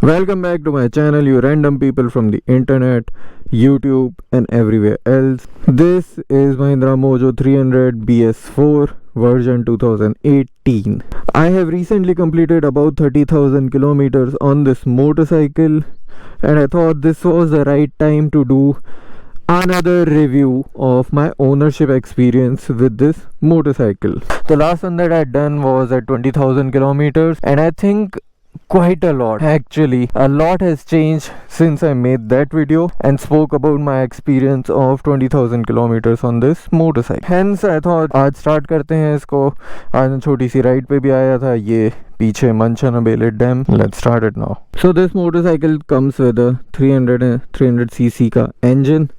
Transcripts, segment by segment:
Welcome back to my channel, you random people from the internet, YouTube and everywhere else. This is Mahindra Mojo 300 BS4 version 2018. I have recently completed about 30,000 kilometers on this motorcycle and I thought this was the right time to do another review of my ownership experience with this motorcycle. The last one that I had done was at 20,000 kilometers and I think quite a lot. Actually, a lot has changed since I made that video and spoke about my experience of 20,000 kilometers on this motorcycle. Hence, I thought आज start करते हैं इसको. आज मैं छोटी सी ride पे भी आया था. ये पीछे Manchanabele Dam. Let's start it now. So this motorcycle comes with a 300cc का engine.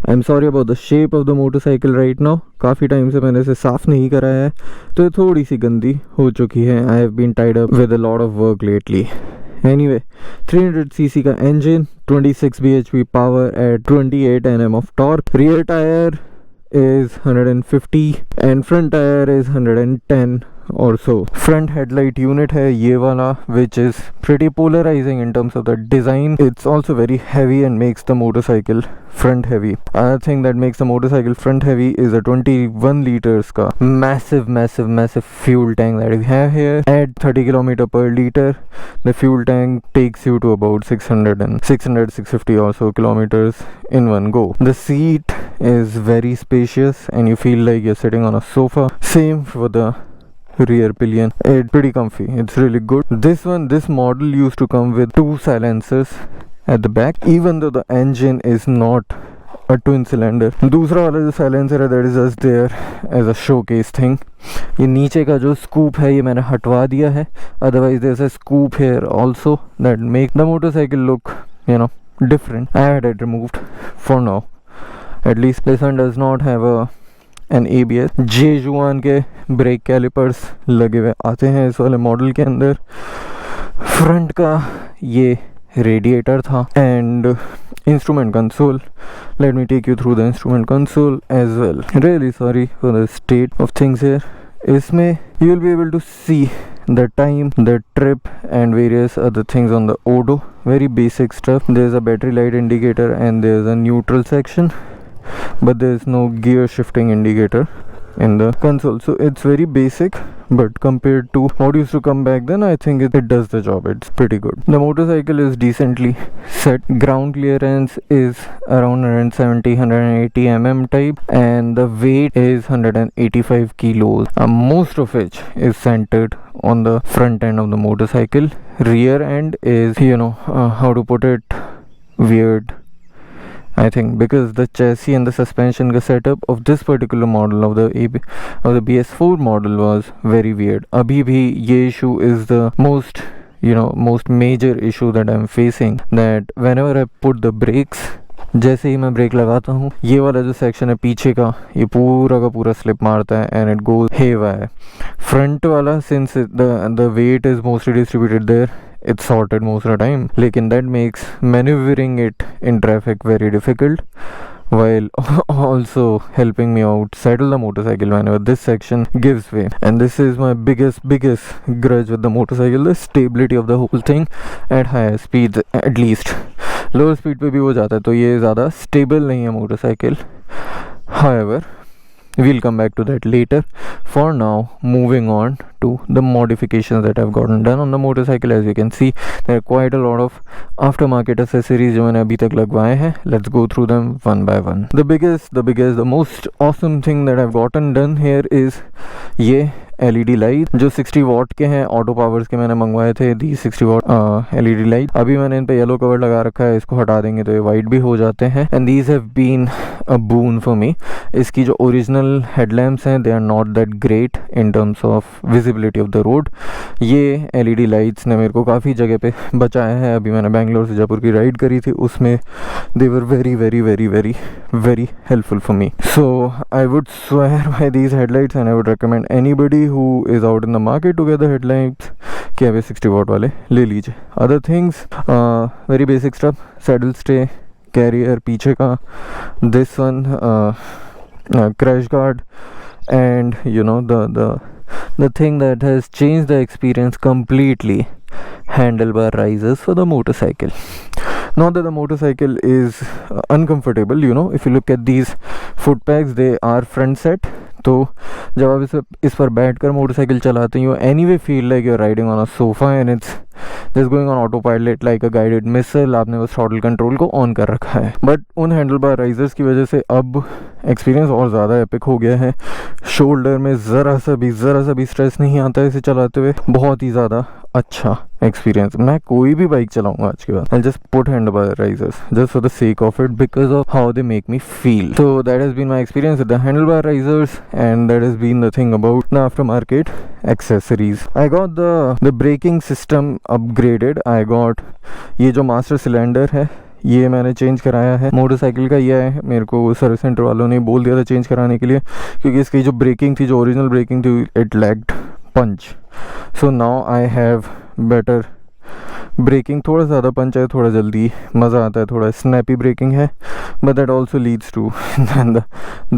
I'm sorry about the shape of the motorcycle right now. काफ़ी टाइम से मैंने इसे साफ़ नहीं कराया है तो ये थोड़ी सी गंदी हो चुकी है. I have been tied up with a lot of work lately. Anyway, 300cc का engine, 26 bhp power at 28 Nm of torque. Rear tire is 150 and front tire is 110 or so. Front headlight unit है ये वाला, which is pretty polarizing in terms of the design. It's also very heavy and makes the motorcycle front heavy. Another thing that makes the motorcycle front heavy is a 21 liters का massive fuel tank that we have here. At 30 km per liter, the fuel tank takes you to about 650 or so kilometers in one go. The seat is very spacious and you feel like you're sitting on a sofa. Same for the rear pillion. It's pretty comfy. It's really good. This model used to come with two silencers at the back, even though the engine is not a twin cylinder. दूसरा वाला जो silencer है, that is just there as a showcase thing. ये नीचे का जो scoop है ये मैंने हटवा दिया है. Otherwise there's a scoop here also that make the motorcycle look, different. I had it removed for now. At least this one does not have an ABS. Jejuan के ब्रेक कैलिपर्स लगे हुए आते हैं इस वाले मॉडल के अंदर. Front का ये रेडिएटर था and instrument console. Let me take you through the instrument console as well. Really sorry for the state of things here. इसमें you will be able to see the time, the trip and various other things on the odo. Very basic stuff. There's a battery light indicator and there's a neutral section, but there's no gear shifting indicator in the console, so it's very basic, but compared to what used to come back then, I think it does the job. It's pretty good. The motorcycle is decently set. Ground clearance is around 170-180 mm type and the weight is 185 kilos, most of which is centered on the front end of the motorcycle. Rear end is, how to put it, weird, I think, because the chassis and the suspension setup of this particular model of the BS4 model was very weird. Abhi bhi ye issue is the most major issue that I'm facing, that whenever I put the brakes, जैसे ही मैं break लगाता हूँ ये वाला जो section है पीछे का ये पूरा का पूरा स्लिप मारता है and it goes haywire. Front वाला since the weight is mostly distributed there, it's sorted most of the time, लेकिन that makes maneuvering it in traffic very difficult, while also helping me out settle the motorcycle whenever this section gives way. And this is my biggest grudge with the motorcycle, the stability of the whole thing at higher speeds. At least lower speed पे भी हो जाता है तो ये ज़्यादा stable नहीं है motorcycle. However, we'll come back to that later. For now, moving on to the modifications that I've gotten done on the motorcycle. As you can see, there are quite a lot of aftermarket accessories जो मैंने अभी तक लगवाए हैं. Let's go through them one by one. The most awesome thing that I've gotten done here is ये LED light जो 60 वाट के हैं. ऑटो पावर्स के मैंने मंगवाए थे दी 60 वाट LED लाइट. अभी मैंने इन पे येलो कवर लगा रखा है, इसको हटा देंगे तो ये वाइट भी हो जाते हैं. And these have been a boon for me. इसकी जो ओरिजिनल हेडलैम्प्स हैं they are not that great in terms of visibility of the road. ये LED लाइट्स ने मेरे को काफ़ी जगह पे बचाया है. अभी मैंने बैंगलोर से जयपुर की राइड करी थी, उसमें they were very helpful for me. So I would swear by these headlights and I would recommend anybody who is out in the market to get the headlights कि अभी 60 watt वाले ले लीजिए. Other things, very basic stuff, saddle stay, carrier पीछे का, this one, crash guard, and the thing that has changed the experience completely handlebar risers for the motorcycle. Not that the motorcycle is uncomfortable, you know, if you look at these foot pegs, they are front set. तो जब आप इस पर बैठ कर motorcycle चलाते हैं, you anyway feel like you are riding on a sofa and it's just going on autopilot like a guided missile. आपने बस थ्रॉटल कंट्रोल को ऑन कर रखा है. बट उन हैंडल बार राइजर्स की वजह से अब एक्सपीरियंस और ज़्यादा एपिक हो गया है. शोल्डर में ज़रा सा भी स्ट्रेस नहीं आता है इसे चलाते हुए. बहुत ही ज़्यादा अच्छा एक्सपीरियंस. मैं कोई भी बाइक चलाऊंगा आज के बाद, I just put handlebar risers just for the sake of it, because of how they make me feel. So that has been my experience with the handlebar risers and that has been the thing about the aftermarket accessories. I got the braking system upgraded. I got ये जो master cylinder है ये मैंने change कराया है. Motorcycle का ये है, मेरे को सर्विस सेंटर वालों ने बोल दिया था चेंज कराने के लिए, क्योंकि इसकी जो ब्रेकिंग थी, जो ओरिजिनल ब्रेकिंग थी, it lagged punch. So now I have better braking. थोड़ा ज़्यादा पंच है, थोड़ा जल्दी मज़ा आता है, थोड़ा स्नैपी ब्रेकिंग है, but that also leads to the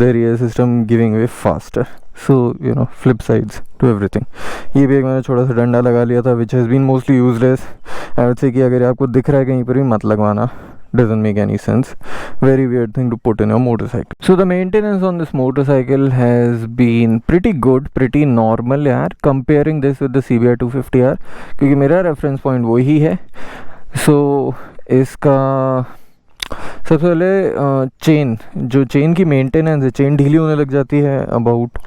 rear system giving way faster. So you know, flip sides to everything. ये भी एक मैंने छोटा सा डंडा लगा लिया था, which has been mostly useless. I would say कि अगर आपको दिख रहा है कहीं पर भी मत लगवाना. Doesn't make any sense. Very weird thing to put in a motorcycle. So the maintenance on this motorcycle has been pretty good, pretty normal यार, comparing this with the CBR 250R, क्योंकि मेरा reference point वही है. So इसका सबसे पहले chain की maintenance है. चेन ढीली होने लग जाती है अबाउट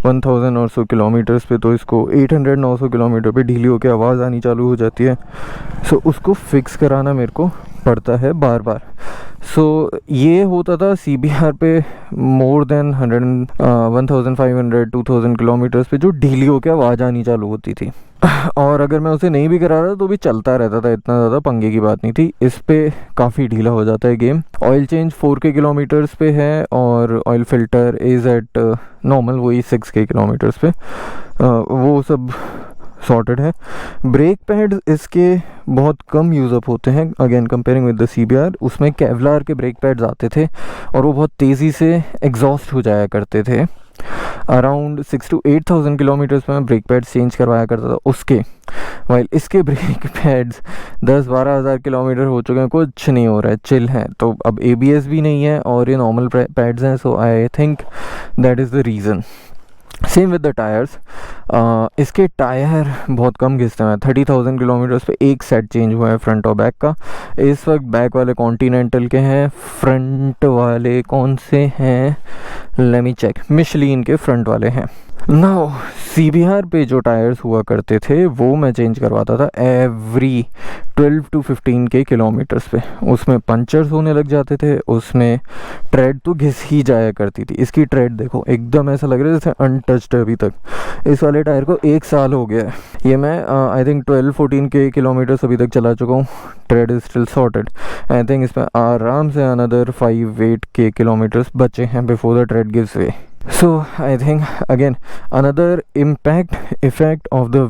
1000 और सौ किलोमीटर्स पे, तो इसको 800-900 किलोमीटर पे ढीली होकर आवाज़ आनी चालू हो जाती है. सो उसको फिक्स कराना मेरे को पड़ता है बार बार. सो ये होता था CBR पे मोर देन 1500-2000 किलोमीटर्स पे जो ढीली होकर आवाज़ आनी चालू होती थी. और अगर मैं उसे नहीं भी करा रहा तो भी चलता रहता था, इतना ज़्यादा पंगे की बात नहीं थी. इस पे काफ़ी ढीला हो जाता है game. Oil change 4K kilometres पे है और oil filter is eight normal वही 6K किलोमीटर्स पे. वो सब सॉर्टेड है. ब्रेक पैड्स इसके बहुत कम यूज़ अप होते हैं again comparing with the CBR. उसमें केवलार के ब्रेक पैड्स आते थे और वो बहुत तेज़ी से एग्जॉस्ट हो जाया करते थे. अराउंड 6,000 to 8,000 किलोमीटर्स में मैं ब्रेक पैड्स चेंज करवाया करता था उसके. वाइल इसके ब्रेक पैड्स 10-12 हज़ार किलोमीटर हो चुके हैं, कुछ नहीं हो रहा है, चिल है. तो अब ABS भी नहीं है और ये नॉर्मल पैड्स हैं. So I think that is the reason. Same with the tyres. इसके टायर बहुत कम घिसते हैं. 30,000 किलोमीटर्स पे एक सेट चेंज हुआ है फ्रंट और बैक का. इस वक्त बैक वाले कॉन्टिनेंटल के हैं, फ्रंट वाले कौन से हैं, लेट मी चेक, मिशलिन के फ्रंट वाले हैं. नाउ CBR पे जो टायर्स हुआ करते थे वो मैं चेंज करवाता था एवरी 12 to 15K किलोमीटर्स पे. उसमें पंचर्स होने लग जाते थे, उसमें ट्रेड तो घिस ही जाया करती थी. इसकी ट्रेड देखो एकदम ऐसा लग रहा है जैसे अनटच्ड है अभी तक. इस वाले टायर को 1 साल हो गया है. ये मैं आई थिंक 12-14K किलोमीटर्स अभी तक चला चुका हूँ. Trade is still sorted. I think इसमें आराम से अनदर 5-8K किलोमीटर्स बचे हैं before the trade gives way. So I think again another effect of the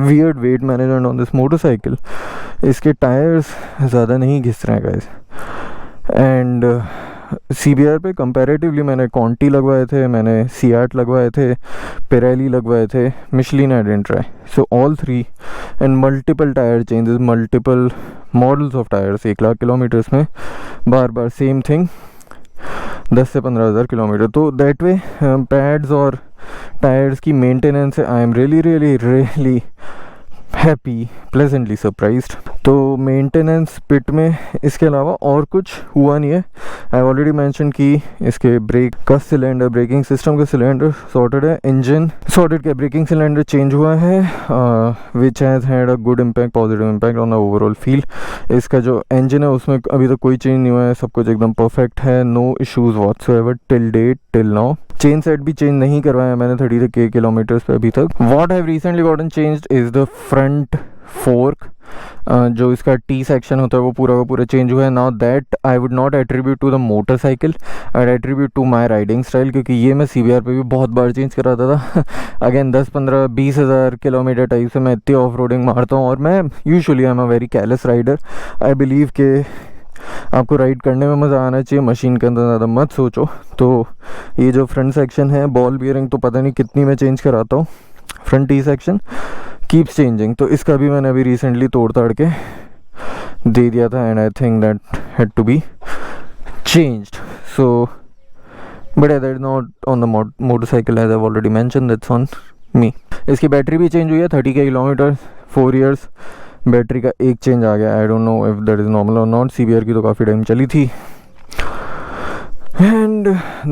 weird weight management on this motorcycle. इसके टायर्स ज़्यादा नहीं घिस रहे हैं guys. And CBR पे कंपैरेटिवली मैंने कॉन्टी लगवाए थे, मैंने Seat लगवाए थे, Pirelli लगवाए थे, Michelin I didn't try. So all three and multiple tire changes, multiple models of tires 1 lakh kilometres में बार बार सेम थिंग 10 से 15 हज़ार किलोमीटर. तो दैट वे पैड्स और टायर्स की मेंटेनेंस है. I am really happy, pleasantly surprised. तो मेंटेनेंस पिट में इसके अलावा और कुछ हुआ नहीं है. आई ऑलरेडी मेंशन कि इसके ब्रेक का सिलेंडर, ब्रेकिंग सिस्टम का सिलेंडर सॉर्टेड है. इंजन सॉर्टेड का ब्रेकिंग सिलेंडर चेंज हुआ है which has had a good impact, positive impact on the overall feel. इसका जो इंजन है उसमें अभी तक कोई चेंज नहीं हुआ है, सब कुछ एकदम परफेक्ट है. No issues whatsoever till now. Chain set भी चेंज नहीं करवाया मैंने 30K किलोमीटर्स पे अभी तक. What have recently gotten changed is the front fork. जो इसका T सेक्शन होता है वो पूरा का पूरा चेंज हुआ है. Now that I would not attribute to the motorcycle, I attribute to my riding style, क्योंकि ये मैं CBR पे भी बहुत बार चेंज कराता था. अगेन 10-15-20 हज़ार किलोमीटर टाइप से मैं इतनी ऑफ रोडिंग मारता हूँ. और मैं usually I am a very careless rider. I believe के आपको राइड करने में मज़ा आना चाहिए, मशीन के अंदर ज़्यादा मत सोचो. तो ये जो फ्रंट सेक्शन है, बॉल बियरिंग तो पता नहीं कितनी मैं चेंज कराता हूँ. Front T section keeps changing. तो इसका भी मैंने अभी रिसेंटली तोड़ ताड़ के दे दिया था and I think that had to be changed. So but that is not on the motorcycle as I already mention, that's on me. इसकी बैटरी भी चेंज हुई है, 30 के किलोमीटर, 4 इयर्स बैटरी का एक चेंज आ गया। I don't know if that is normal और not. CBR की तो काफ़ी टाइम चली थी। And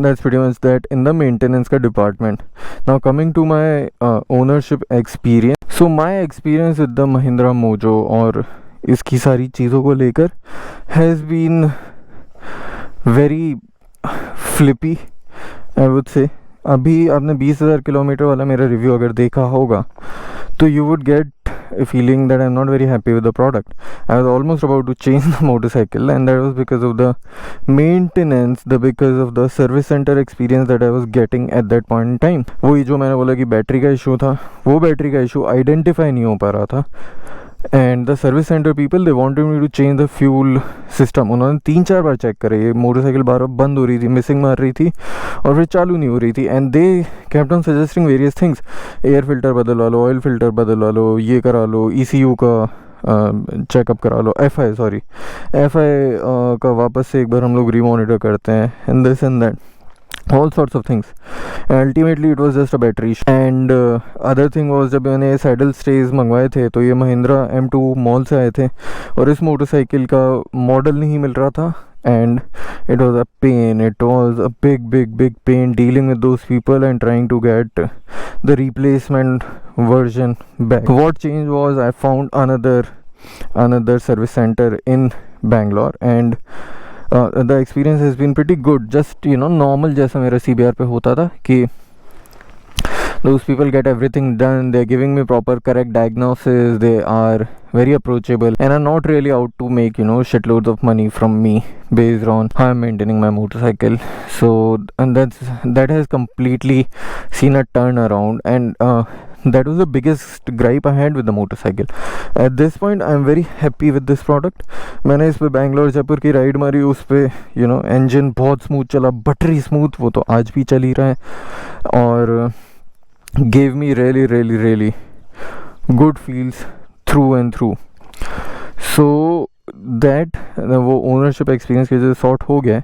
that's pretty much that in the maintenance का department. Now coming to my ownership experience. So my experience with the Mahindra Mojo और इसकी सारी चीज़ों को लेकर has been very flippy, I would say. अभी आपने 20,000 किलोमीटर वाला मेरा रिव्यू अगर देखा होगा तो you would get a feeling that I'm not very happy with the product. I was almost about to change the motorcycle and that was because of the maintenance, because of the service center experience that I was getting at that point in time. वही जो मैंने बोला कि battery का issue था, वो battery का issue identify नहीं हो पा रहा था and the service centre people they wanted me to change the fuel system. उन्होंने 3-4 बार चेक करे, ये मोटरसाइकिल बार बार बंद हो रही थी, मिसिंग मार रही थी और फिर चालू नहीं हो रही थी and they kept on suggesting various things. Air filter बदलवा लो, ऑयल फिल्टर बदलवा लो, ये करा लो, ECU का चेकअप करा लो, FI का वापस से एक बार हम लोग रीमॉनिटर करते हैं and this and that, all sorts of things. Ultimately it was just a battery issue. And other thing was जब मैंने saddle stays मंगवाए थे तो ये महिंद्रा M2 मॉल से आए थे और इस मोटरसाइकिल का मॉडल नहीं मिल रहा था and it was a pain, it was a big pain dealing with those people and trying to get the replacement version back. What changed was I found another service center in Bangalore and the experience has been pretty good. Just normal जैसा मेरा CBR पे होता था कि those people get everything done, they're giving me proper correct diagnosis, they are very approachable and are not really out to make shitloads of money from me based on how I'm maintaining my motorcycle. So and that has completely seen a turn around and that was the biggest gripe I had with the motorcycle. At this point I'm very happy with this product. मैंने इस पे बैंगलोर जयपुर की ride मारी, उस पे engine बहुत smooth चला, buttery smooth, वो तो आज भी चल ही रहा है और gave me really good feels through and through. So that वो ओनरशिप एक्सपीरियंस की वजह से सॉर्ट हो गया।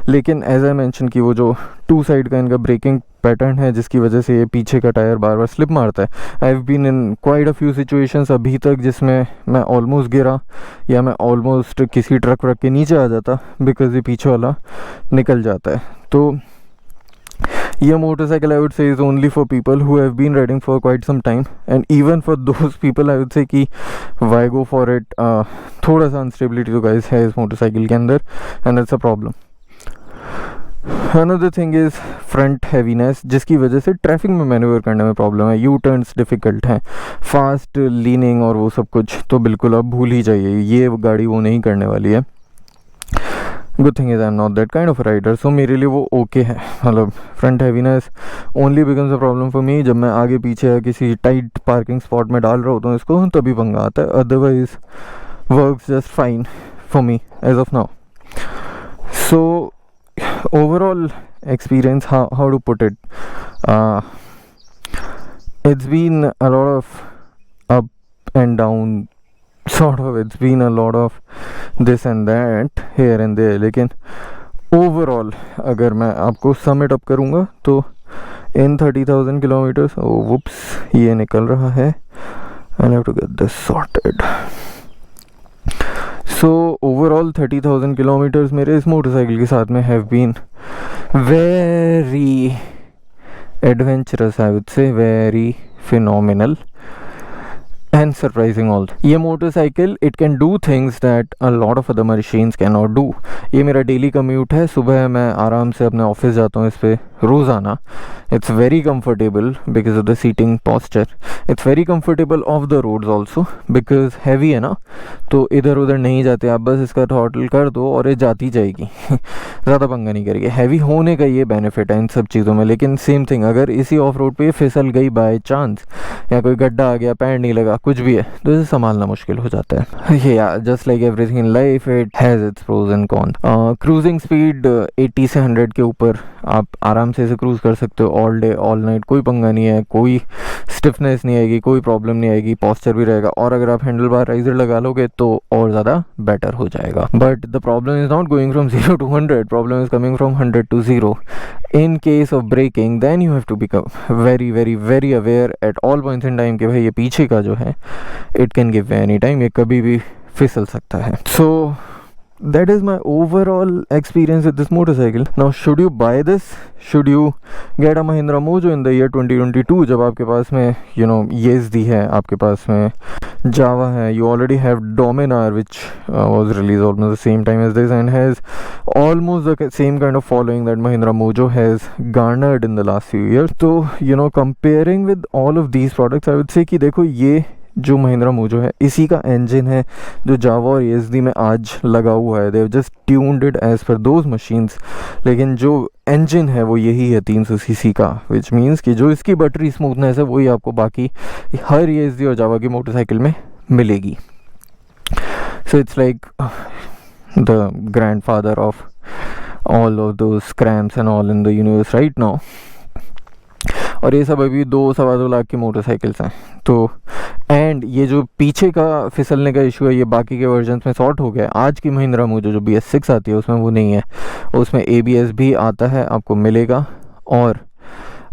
लेकिन एज आई मेंशन कि वो जो 2 साइड का इनका ब्रेकिंग पैटर्न है जिसकी वजह से ये पीछे का टायर बार बार स्लिप मारता है। I have been in quite a few situations अभी तक जिसमें मैं ऑलमोस्ट गिरा या मैं ऑलमोस्ट किसी ट्रक के नीचे आ जाता बिकॉज ये पीछे वाला निकल जाता है। तो ये motorcycle I would say is only for people who have been riding for quite some time and even for those people I would say कि why go for it. थोड़ा सा unstability तो guys है इस motorcycle के अंदर and that's a problem. Another thing is front heaviness जिसकी वजह से ट्रैफिक में मैन्यूवर करने में प्रॉब्लम है, यू टर्न्स डिफ़िकल्ट हैं, फास्ट लीनिंग और वो सब कुछ तो बिल्कुल आप भूल ही जाइए, ये गाड़ी वो नहीं करने वाली है। Good thing is I am not that kind of rider, so मेरे लिए वो ओके है। मतलब front heaviness only becomes a problem for me जब मैं आगे पीछे या किसी टाइट पार्किंग स्पॉट में डाल रहा होता हूँ इसको, तभी पंगा आता है, otherwise works just fine for me as of now. So overall experience, how to put it, it's been a lot of up and down sort of, it's been a lot of this and that here and there, लेकिन overall अगर मैं आपको sum it up करूँगा तो in 30,000 kilometers, whoops ये निकल रहा है, I'll have to get this sorted. So overall 30,000 kilometers मेरे इस मोटरसाइकिल के साथ में have been very adventurous, I would say, very phenomenal and surprising also. ये motorcycle it can do things that a lot of other machines cannot do. ये मेरा daily commute है, सुबह मैं आराम से अपने ऑफिस जाता हूँ इस पर रोज़ाना। It's very comfortable because of the seating posture, it's very comfortable off the roads also because heavy है ना, तो इधर उधर नहीं जाते आप, बस इसका थ्रॉटल कर दो और ये जाती जाएगी ज़्यादा पंगा नहीं करेगी। हैवी होने का ये बेनिफिट है इन सब चीज़ों में। लेकिन सेम थिंग अगर इसी ऑफ रोड पर फिसल गई बाय चांस या कोई गड्ढा आ गया, पैर नहीं लगा, कुछ भी है, तो इसे संभालना मुश्किल हो जाता है। ये just like everything in life it has its pros and cons. Cruising speed 80 से 100 के ऊपर आप आराम आराम से इसे क्रूज़ कर सकते हो ऑल डे ऑल नाइट, कोई पंगा नहीं है, कोई स्टिफनेस नहीं आएगी, कोई प्रॉब्लम नहीं आएगी, पॉस्चर भी रहेगा। और अगर आप हैंडल बार राइजर लगा लोगे तो और ज़्यादा बेटर हो जाएगा। But the problem is not going from 0 to 100, problem is coming from 100 to 0। In case of braking then you have to become very very very aware at all points in time कि भाई ये पीछे का जो है it can give any time, ये कभी भी फिसल सकता है। सो that is my overall experience with this motorcycle. Now should you buy this, should you get a Mahindra Mojo in the year 2022 जब आपके पास में Yazdi है, आपके पास में Java है, you already have Dominar which was released almost the same time as this and has almost the same kind of following that Mahindra Mojo has garnered in the last few years. तो comparing with all of these products I would say कि देखो ये जो Mahindra mojo है इसी का engine है जो जावा और एएसडी में आज लगा हुआ है। They have just tuned it as per those machines, लेकिन जो इंजन है वो यही है 300 सीसी का, विच मीन्स कि जो इसकी बैटरी स्मूथनेस है वही आपको बाकी हर एएसडी और जावा की मोटरसाइकिल में मिलेगी। So it's like the grandfather of all of those scrams and all in the universe right now. और ये सब अभी 2-2.25 लाख की मोटरसाइकिल्स हैं। तो एंड ये जो पीछे का फिसलने का इशू है ये बाकी के वर्जन्स में सॉर्ट हो गया। आज की महिंद्रा मोजो जो BS6 आती है उसमें वो नहीं है, उसमें ABS भी आता है, आपको मिलेगा। और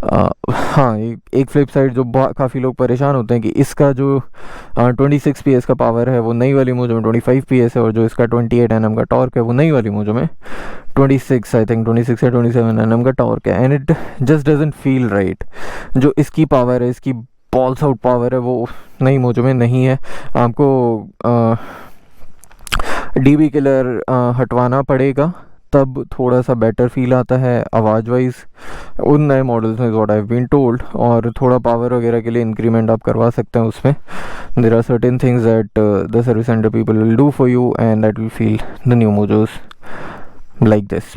हाँ, एक फ्लिप साइड जो काफ़ी लोग परेशान होते हैं कि इसका जो 26 PS का पावर है वो नई वाली मोजो में 25 PS है, और जो इसका 28 Nm का टॉर्क है वो नई वाली मोजो में 26 या 27 Nm का टॉर्क है। And it just doesn't feel right. जो इसकी पावर है, इसकी पॉल्स आउट पावर है, वो नई मोजो में नहीं है। आपको DB किलर हटवाना पड़ेगा तब थोड़ा सा बेटर फील आता है आवाज़ वाइज उन नए मॉडल्स में, what I have been told. और थोड़ा पावर वगैरह के लिए इंक्रीमेंट आप करवा सकते हैं उसमें। There are certain things that the service centre people will do for you and that will feel the new mojos like this.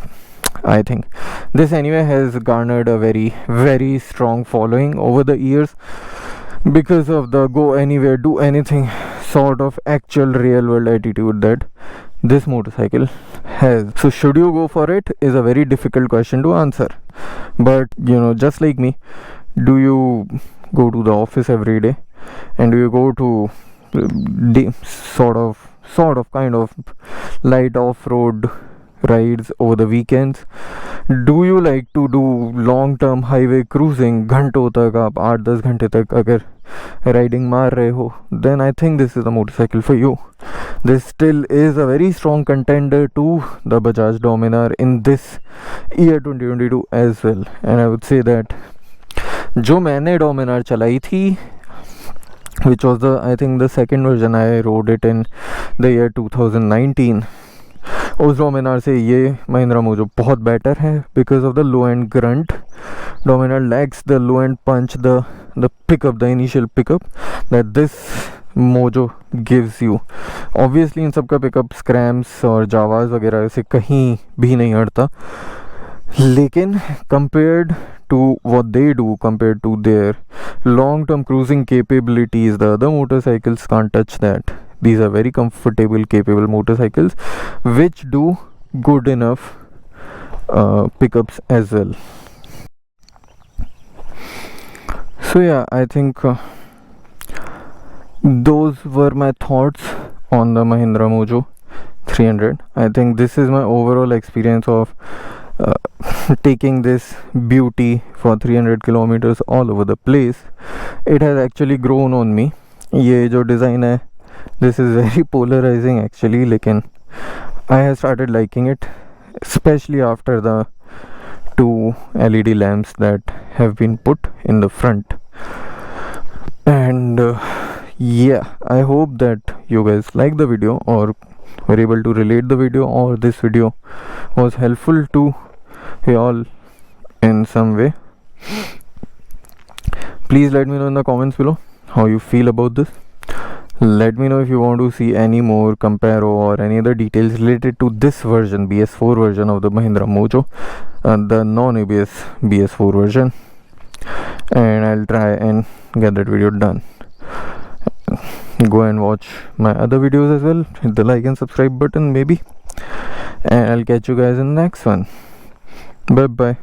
I think this anyway has garnered a very very strong following over the years because of the go anywhere do anything sort of actual real world attitude that this motorcycle has. So should you go for it is a very difficult question to answer, but just like me, do you go to the office every day and do you go to sort of kind of light off-road rides over the weekends? Do you like to do long term highway cruising, घंटों तक आप 8-10 घंटे तक अगर riding मार रहे हो, then I think this is the motorcycle for you. This still is a very strong contender to the Bajaj Dominar in this year 2022 as well. And I would say that जो मैंने Dominar चलाई थी, which was I think the second version, I rode it in the year 2019. उस Dominar से ये Mahindra Mojo बहुत better है because of the low end grunt. Dominar lacks the low end punch, the pickup, the initial pickup that this Mojo gives you. Obviously इन सब का pickup स्क्रैम्स और जावाज वगैरह से कहीं भी नहीं हटता, लेकिन compared to what they do, compared to their long-term cruising capabilities, the other motorcycles can't touch that. These are very comfortable, capable motorcycles which do good enough pickups as well. So yeah, I think those were my thoughts on the Mahindra Mojo 300. I think this is my overall experience of taking this beauty for 300 kilometers all over the place. It has actually grown on me. ये जो design है, this is very polarizing actually, लेकिन I have started liking it, especially after the 2 LED lamps that have been put in the front. And yeah, I hope that you guys like the video or were able to relate the video, or this video was helpful to you all in some way. Please let me know in the comments below how you feel about this. Let me know if you want to see any more comparo or any other details related to this version, BS4 version of the Mahindra Mojo, the non-ABS BS4 version, and I'll try and get that video done. Go and watch my other videos as well, hit the like and subscribe button maybe, and I'll catch you guys in the next one. Bye bye.